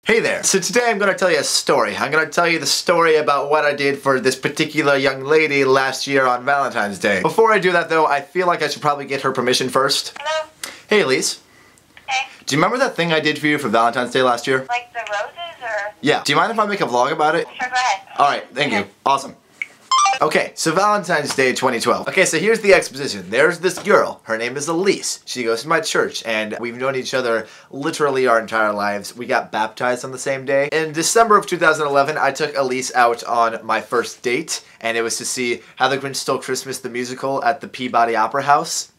Hey there. So today I'm going to tell you a story. I'm going to tell you the story about what I did for this particular young lady last year on Valentine's Day. Before I do that though, I feel like I should probably get her permission first. Hello? Hey Elise. Hey. Do you remember that thing I did for you for Valentine's Day last year? Like the roses or? Yeah. Do you mind if I make a vlog about it? Sure, go ahead. Alright, thank you. Awesome. Okay, so Valentine's Day 2012. Okay, so here's the exposition. There's this girl. Her name is Elise. She goes to my church, and we've known each other literally our entire lives. We got baptized on the same day. In December of 2011, I took Elise out on my first date, and it was to see How the Grinch Stole Christmas, the musical, at the Peabody Opera House.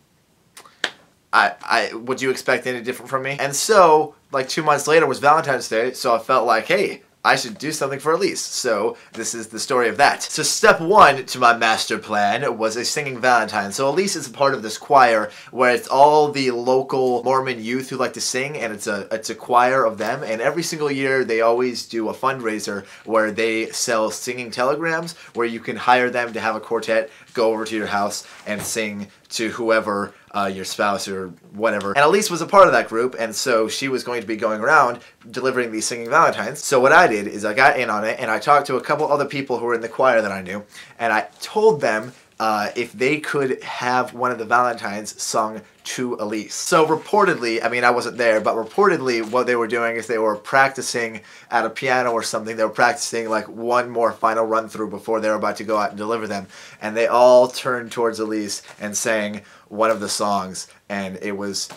Would you expect any different from me? And so, like 2 months later was Valentine's Day, so I felt like, hey, I should do something for Elise. So this is the story of that. So step one to my master plan was a singing Valentine. So Elise is a part of this choir where it's all the local Mormon youth who like to sing, and it's a choir of them. And every single year they always do a fundraiser where they sell singing telegrams where you can hire them to have a quartet go over to your house and sing to whoever, your spouse or whatever. And Elise was a part of that group, and so she was going to be going around delivering these singing Valentines. So what I did is I got in on it, and I talked to a couple other people who were in the choir that I knew, and I told them if they could have one of the Valentines sung to Elise. So reportedly, I mean I wasn't there, but reportedly what they were doing is they were practicing at a piano or something. They were practicing like one more final run through before they were about to go out and deliver them. And they all turned towards Elise and sang one of the songs, and it was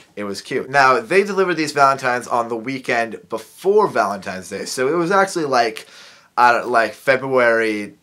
cute. Now, they delivered these Valentines on the weekend before Valentine's Day, so it was actually like February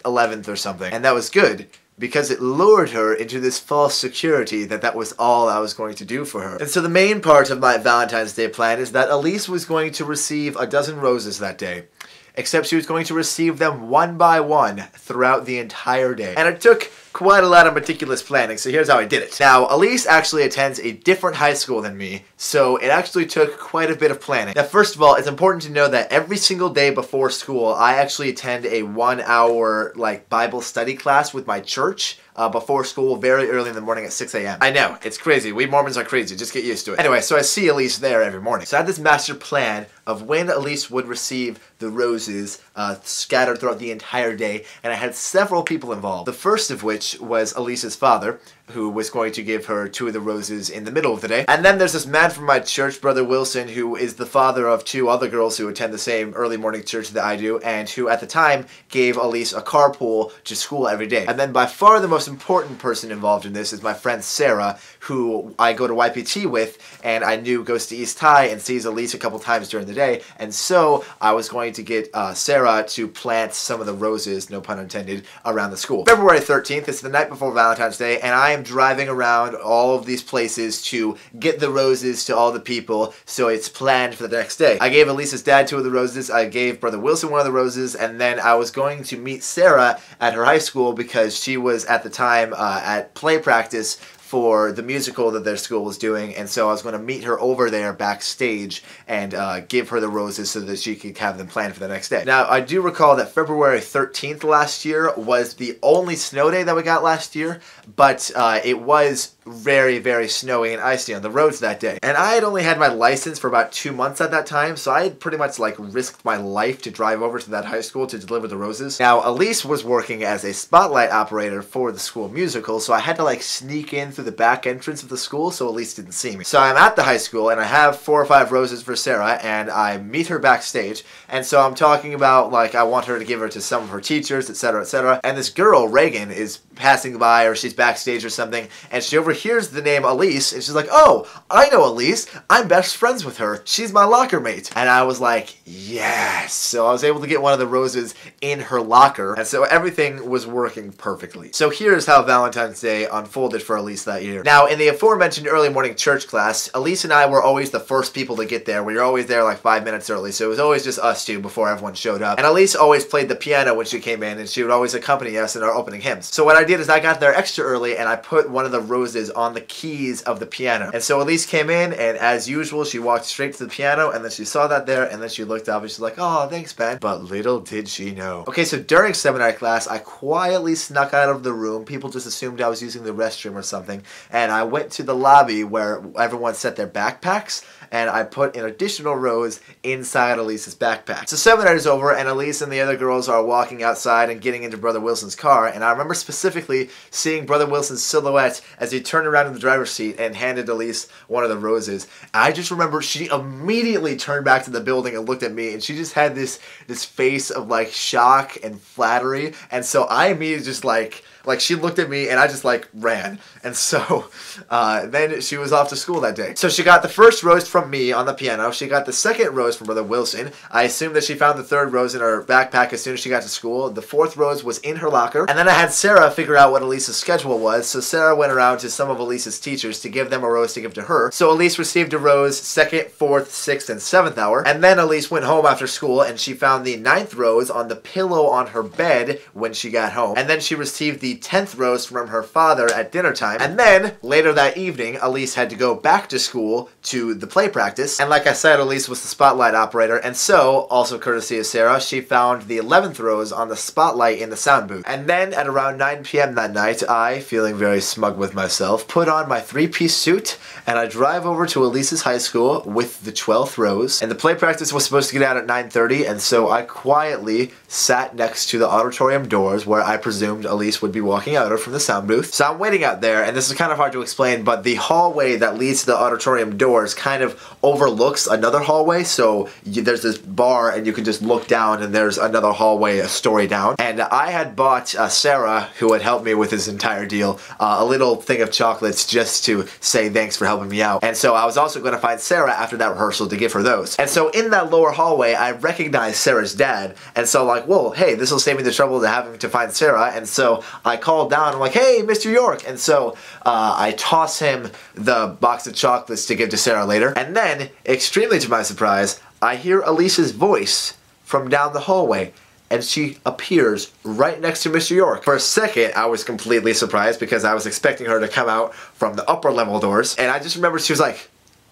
11th or something, and that was good, because it lured her into this false security that was all I was going to do for her. And so the main part of my Valentine's Day plan is that Elise was going to receive a dozen roses that day, except she was going to receive them one by one throughout the entire day. And it took quite a lot of meticulous planning, so here's how I did it. Now, Elise actually attends a different high school than me, so it actually took quite a bit of planning. Now, first of all, it's important to know that every single day before school, I actually attend a 1-hour, Bible study class with my church before school very early in the morning at 6 a.m. I know, it's crazy. We Mormons are crazy. Just get used to it. Anyway, so I see Elise there every morning. So I had this master plan of when Elise would receive the roses scattered throughout the entire day, and I had several people involved. The first of which was Elise's father, who was going to give her 2 of the roses in the middle of the day. And then there's this man from my church, Brother Wilson, who is the father of 2 other girls who attend the same early morning church that I do, and who at the time gave Elise a carpool to school every day. And then by far the most important person involved in this is my friend Sarah, who I go to YPT with, and I knew goes to East High and sees Elise a couple times during the day. And so I was going to get Sarah to plant some of the roses, no pun intended, around the school. February 13th, it's the night before Valentine's Day, and I am driving around all of these places to get the roses to all the people, so it's planned for the next day. I gave Elise's dad 2 of the roses, I gave Brother Wilson 1 of the roses, and then I was going to meet Sarah at her high school because she was at the time at play practice for the musical that their school was doing, and so I was going to meet her over there backstage and give her the roses so that she could have them planned for the next day. Now, I do recall that February 13th last year was the only snow day that we got last year, but it was very, very snowy and icy on the roads that day. And I had only had my license for about 2 months at that time, so I had pretty much risked my life to drive over to that high school to deliver the roses. Now, Elise was working as a spotlight operator for the school musical, so I had to sneak in through the back entrance of the school so Elise didn't see me. So I'm at the high school, and I have 4 or 5 roses for Sarah, and I meet her backstage, and so I'm talking about, I want her to give her to some of her teachers, etc., etc., and this girl, Reagan, is passing by, or she's backstage or something, and she overhears the name Elise, and she's like, oh, I know Elise, I'm best friends with her, she's my locker mate. And I was like, yes. So I was able to get one of the roses in her locker, and so everything was working perfectly. So here's how Valentine's Day unfolded for Elise that year. Now, in the aforementioned early morning church class, Elise and I were always the first people to get there. We were always there 5 minutes early, so it was always just us 2 before everyone showed up. And Elise always played the piano when she came in, and she would always accompany us in our opening hymns. So what I did is I got there extra early, and I put one of the roses roses on the keys of the piano. And so Elise came in, and as usual, she walked straight to the piano, and then she saw that there, and then she looked up and she's like, oh, thanks, Ben. But little did she know. Okay, so during seminary class, I quietly snuck out of the room. People just assumed I was using the restroom or something. And I went to the lobby where everyone set their backpacks, and I put an additional rose inside Elise's backpack. So seminary's over, and Elise and the other girls are walking outside and getting into Brother Wilson's car, and I remember specifically seeing Brother Wilson's silhouette as he turned around in the driver's seat and handed Elise one of the roses. I just remember she immediately turned back to the building and looked at me, and she just had this face of like shock and flattery, and so I immediately just like she looked at me and I just like ran. And so then she was off to school that day. So she got the first rose from me on the piano. She got the second rose from Brother Wilson. I assumed that she found the third rose in her backpack as soon as she got to school. The fourth rose was in her locker. And then I had Sarah figure out what Elise's schedule was. So Sarah went around to some of Elise's teachers to give them a rose to give to her. So Elise received a rose 2nd, 4th, 6th, and 7th hour. And then Elise went home after school and she found the 9th rose on the pillow on her bed when she got home. And then she received the 10th rose from her father at dinner time. And then later that evening, Elise had to go back to school to the play practice. And like I said, Elise was the spotlight operator. And so, also courtesy of Sarah, she found the 11th rose on the spotlight in the sound booth. And then at around 9 p.m. that night, I, feeling very smug with myself, put on my 3-piece suit and I drive over to Elise's high school with the 12th rose. And the play practice was supposed to get out at 9:30, and so I quietly sat next to the auditorium doors where I presumed Elise would be walking out from the sound booth. So I'm waiting out there, and this is kind of hard to explain, but the hallway that leads to the auditorium doors kind of overlooks another hallway, so there's this bar and you can just look down and there's another hallway a story down. And I had bought Sarah, who had helped me with this entire deal, a little thing of chocolates just to say thanks for helping me out. And so I was also going to find Sarah after that rehearsal to give her those. And so in that lower hallway, I recognized Sarah's dad, and so like, whoa, hey, this will save me the trouble to having to find Sarah. And so I called down, I'm like, hey, Mr. York. And so I toss him the box of chocolates to give to Sarah later. And then, extremely to my surprise, I hear Elise's voice from down the hallway, and she appears right next to Mr. York. For a second, I was completely surprised because I was expecting her to come out from the upper level doors. And I just remember she was like,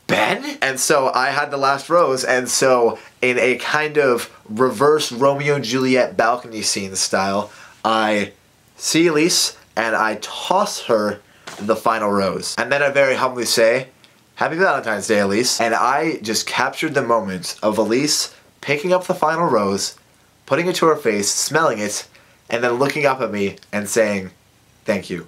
Ben? And so I had the last rose, and so in a kind of reverse Romeo and Juliet balcony scene style, I see Elise and I toss her the final rose. And then I very humbly say, Happy Valentine's Day, Elise. And I just captured the moment of Elise picking up the final rose, putting it to her face, smelling it, and then looking up at me and saying, thank you.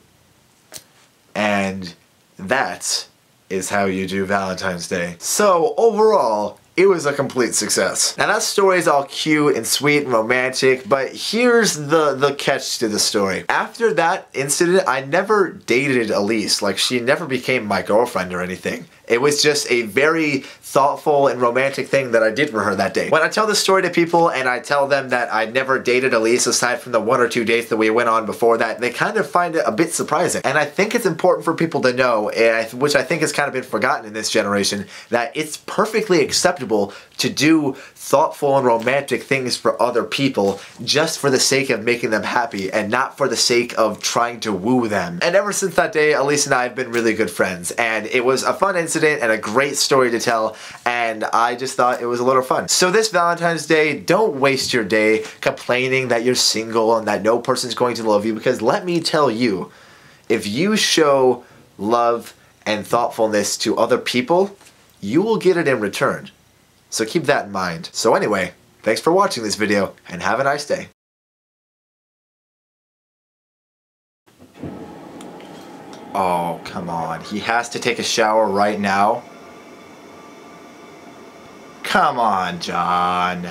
And that is how you do Valentine's Day. So overall, it was a complete success. Now that story is all cute and sweet and romantic, but here's the catch to the story. After that incident, I never dated Elise. Like, she never became my girlfriend or anything. It was just a very thoughtful and romantic thing that I did for her that day. When I tell this story to people and I tell them that I never dated Elise aside from the 1 or 2 dates that we went on before that, they kind of find it a bit surprising. And I think it's important for people to know, which I think has kind of been forgotten in this generation, that it's perfectly acceptable to do thoughtful and romantic things for other people just for the sake of making them happy and not for the sake of trying to woo them. And ever since that day, Elise and I have been really good friends, and it was a fun incident and a great story to tell, and I just thought it was a lot of fun. So this Valentine's Day, don't waste your day complaining that you're single and that no person's going to love you, because let me tell you, if you show love and thoughtfulness to other people, you will get it in return. So keep that in mind. So anyway, thanks for watching this video, and have a nice day. Oh, come on. He has to take a shower right now? Come on, John.